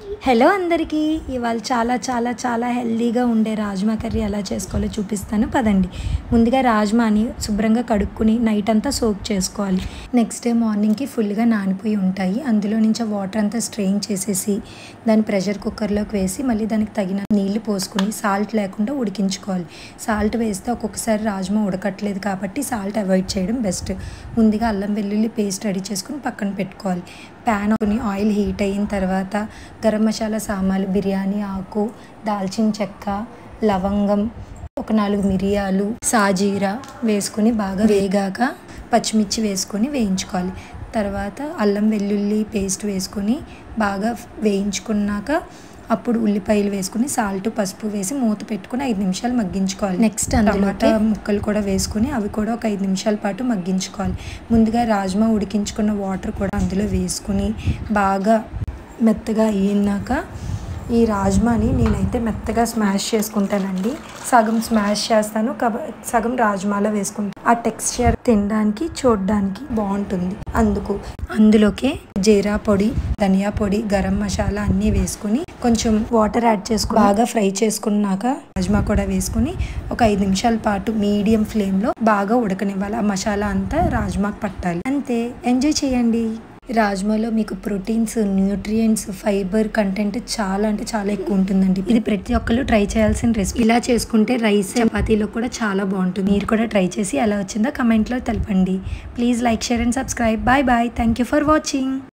Hello అందరికీ ఇవాళ చాలా చాలా చాలా హెల్దీగా ఉండే రాజ్మా కర్రీ ఎలా చేసుకోవాలో చూపిస్తాను పదండి. ముందుగా రాజ్మాని శుభ్రంగా కడుక్కుని నైట్ అంతా సోక్ చేసుకోవాలి. నెక్స్ట్ డే మార్నింగ్కి ఫుల్గా నానిపోయి ఉంటాయి. అందులో నుంచి వాటర్ అంతా స్ట్రెయిన్ చేసేసి దాన్ని ప్రెషర్ కుక్కర్లోకి వేసి మళ్ళీ దానికి తగిన నీళ్లు పోసుకుని సాల్ట్ లేకుండా ఉడికించుకోవాలి. సాల్ట్ వేస్తే ఒక్కొక్కసారి రాజ్మా ఉడకట్లేదు కాబట్టి సాల్ట్ అవాయిడ్ చేయడం బెస్ట్. ముందుగా అల్లం వెల్లుల్లి పేస్ట్ రెడీ చేసుకుని పక్కన పెట్టుకోవాలి. ప్యాన్ ఆయిల్ హీట్ అయిన తర్వాత గరం మసాలా సామాన్లు బిర్యానీ ఆకు, దాల్చిన చెక్క, లవంగం, ఒక 4 మిరియాలు, సాజీరా వేసుకొని బాగా వేగాక పచ్చిమిర్చి వేసుకొని వేయించుకోవాలి. తర్వాత అల్లం వెల్లుల్లి పేస్ట్ వేసుకొని బాగా వేయించుకున్నాక అప్పుడు ఉల్లిపాయలు వేసుకుని సాల్ట్ పసుపు వేసి మూత పెట్టుకుని 5 నిమిషాలు మగ్గించుకోవాలి. నెక్స్ట్ టమాటా ముక్కలు కూడా వేసుకుని అవి కూడా ఒక 5 నిమిషాల పాటు మగ్గించుకోవాలి. ముందుగా రాజ్మా ఉడికించుకున్న వాటర్ కూడా అందులో వేసుకుని బాగా మెత్తగా అయ్యాక ఈ రాజ్మాని నేనైతే మెత్తగా స్మాష్ చేసుకుంటానండి. సగం స్మాష్ చేస్తాను, సగం రాజ్మాలో వేసుకుంటాను. ఆ టెక్స్చర్ తినడానికి చూడడానికి బాగుంటుంది. అందులోకే జీరా పొడి, ధనియా పొడి, గరం మసాలా అన్నీ వేసుకుని కొంచెం వాటర్ యాడ్ చేసుకుని బాగా ఫ్రై చేసుకున్నాక రాజ్మా కూడా వేసుకుని ఒక 5 నిమిషాల పాటు మీడియం ఫ్లేమ్లో బాగా ఉడకనివ్వాలి. ఆ మసాలా అంతా రాజ్మాకు పట్టాలి. అంతే, ఎంజాయ్ చేయండి. రాజ్మాలో మీకు ప్రోటీన్స్, న్యూట్రియంట్స్, ఫైబర్ కంటెంట్ చాలా అంటే చాలా ఎక్కువ ఉంటుందండి. ఇది ప్రతి ఒక్కరు ట్రై చేయాల్సిన రెసిపీ. ఇలా చేసుకుంటే రైస్ చపాతీలో కూడా చాలా బాగుంటుంది. మీరు కూడా ట్రై చేసి ఎలా వచ్చిందో కమెంట్లో తెలపండి. Please like, share and subscribe. Bye bye. Thank you for watching.